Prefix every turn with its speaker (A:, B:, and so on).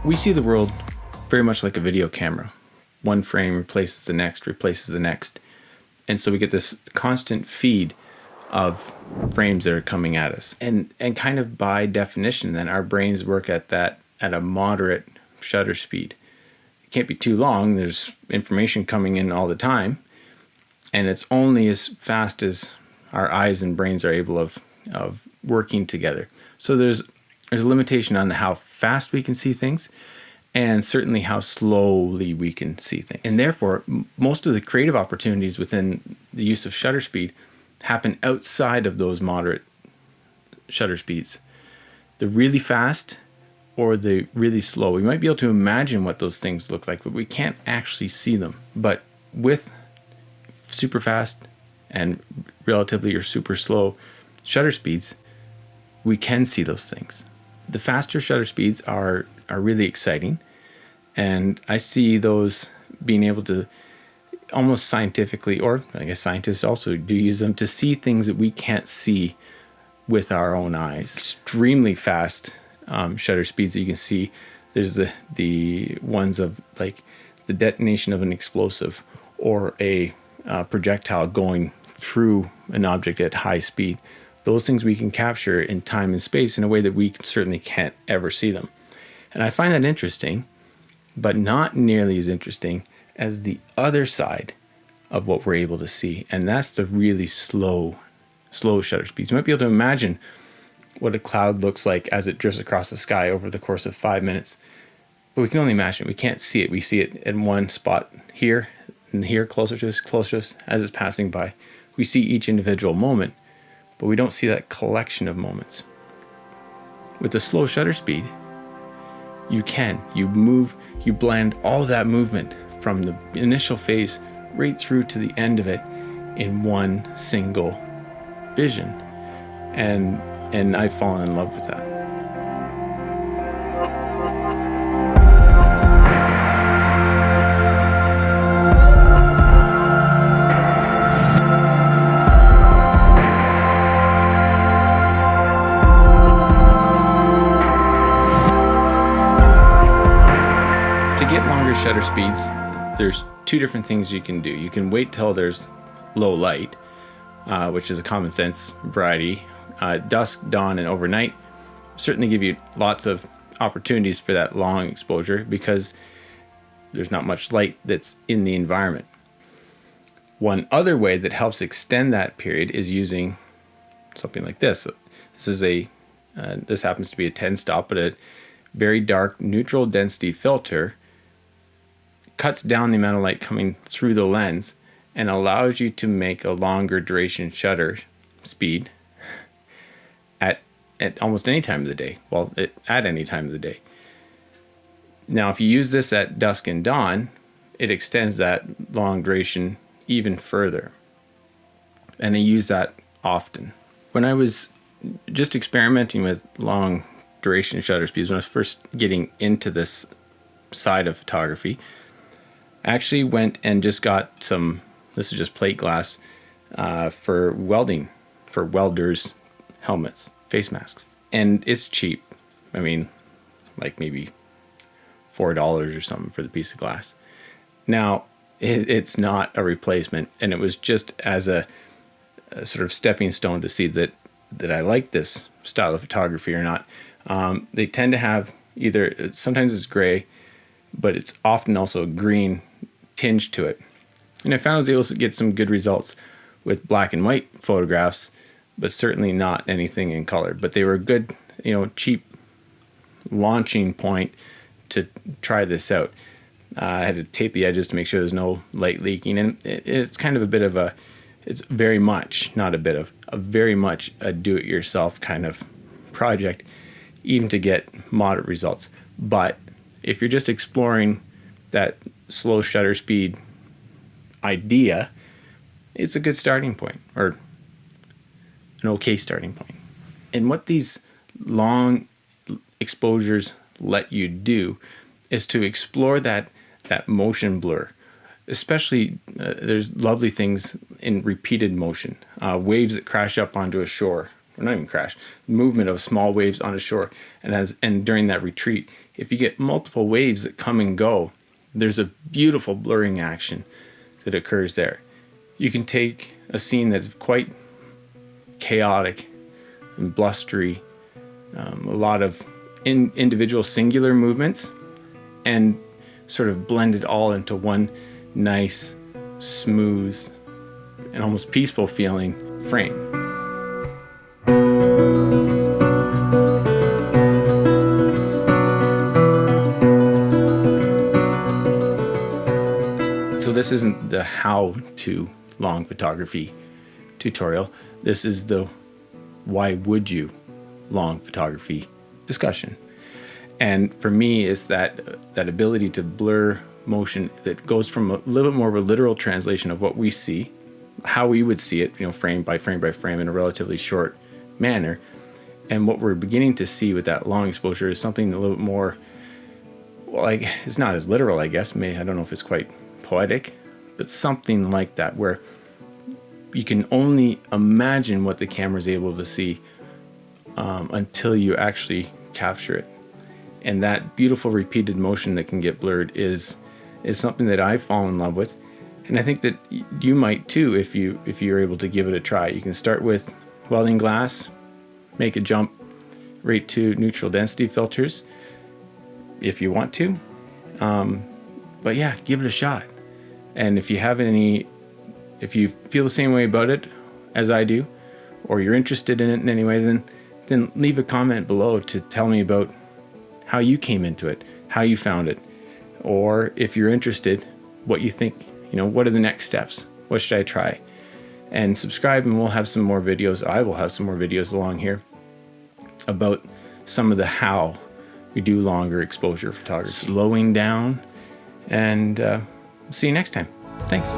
A: We see the world very much like a video camera. One frame replaces the next, And so we get this constant feed of frames that are coming at us. And kind of by definition, then our brains work at a moderate shutter speed. It can't be too long. There's information coming in all the time. And it's only as fast as our eyes and brains are able of working together. So there's a limitation on how fast we can see things, and certainly how slowly we can see things. And therefore, most of the creative opportunities within the use of shutter speed happen outside of those moderate shutter speeds. The really fast or the really slow. We might be able to imagine what those things look like, but we can't actually see them. But with super fast and relatively or super slow shutter speeds, we can see those things. The faster shutter speeds are really exciting, and I see those being able to almost scientifically, or I guess scientists also do use them to see things that we can't see with our own eyes. Extremely fast shutter speeds that you can see. There's the ones of like the detonation of an explosive or a projectile going through an object at high speed. Those things we can capture in time and space in a way that we certainly can't ever see them. And I find that interesting, but not nearly as interesting as the other side of what we're able to see. And that's the really slow shutter speeds. You might be able to imagine what a cloud looks like as it drifts across the sky over the course of 5 minutes. But we can only imagine it. We can't see it. We see it in one spot here and here, closer to us as it's passing by. We see each individual moment, but we don't see that collection of moments. With a slow shutter speed, you blend all of that movement from the initial phase right through to the end of it in one single vision. And I've fallen in love with that. Shutter speeds, there's two different things you can do. You can wait till there's low light, which is a common sense variety. Dusk, dawn, and overnight certainly give you lots of opportunities for that long exposure because there's not much light that's in the environment. One other way that helps extend that period is using something like this. This happens to be a 10-stop, but a very dark neutral density filter cuts down the amount of light coming through the lens and allows you to make a longer duration shutter speed at almost any time of the day. At any time of the day. Now, if you use this at dusk and dawn, it extends that long duration even further. And I use that often. When I was just experimenting with long duration shutter speeds, when I was first getting into this side of photography, I actually went and just got this is just plate glass for welding, for welders' helmets, face masks. And it's cheap. I mean, like maybe $4 or something for the piece of glass. Now, it's not a replacement, and it was just as a sort of stepping stone to see that I like this style of photography or not. They tend to have sometimes it's gray, but it's often also a green tinge to it. And I found I was able to get some good results with black and white photographs, but certainly not anything in color. But they were a good, cheap launching point to try this out. I had to tape the edges to make sure there's no light leaking. And it's kind of it's very much, not a bit of, very much a do-it-yourself kind of project, even to get moderate results. But if you're just exploring that slow shutter speed idea, it's a good starting point, or an okay starting point. And what these long exposures let you do is to explore that motion blur. Especially, there's lovely things in repeated motion, waves that crash up onto a shore, or not even crash, movement of small waves on a shore, and during that retreat, if you get multiple waves that come and go, there's a beautiful blurring action that occurs there. You can take a scene that's quite chaotic and blustery, a lot of individual singular movements, and sort of blend it all into one nice, smooth, and almost peaceful feeling frame. So this isn't the how-to long photography tutorial. This is the why would you long photography discussion. And for me, is that ability to blur motion that goes from a little bit more of a literal translation of what we see, how we would see it, frame by frame by frame in a relatively short manner. And what we're beginning to see with that long exposure is something a little bit more, it's not as literal, I guess. I don't know if it's quite poetic, but something like that, where you can only imagine what the camera is able to see until you actually capture it. And that beautiful repeated motion that can get blurred is something that I've fallen in love with, and I think that you might too if you're able to give it a try. You can start with welding glass, make a jump right to neutral density filters if you want to, but yeah, give it a shot. And if you feel the same way about it as I do, or you're interested in it in any way, then leave a comment below to tell me about how you came into it, how you found it, or if you're interested, what you think, what are the next steps? What should I try? And subscribe, and we'll have some more videos. I will have some more videos along here about some of the how we do longer exposure photography. Slowing down, and see you next time. Thanks.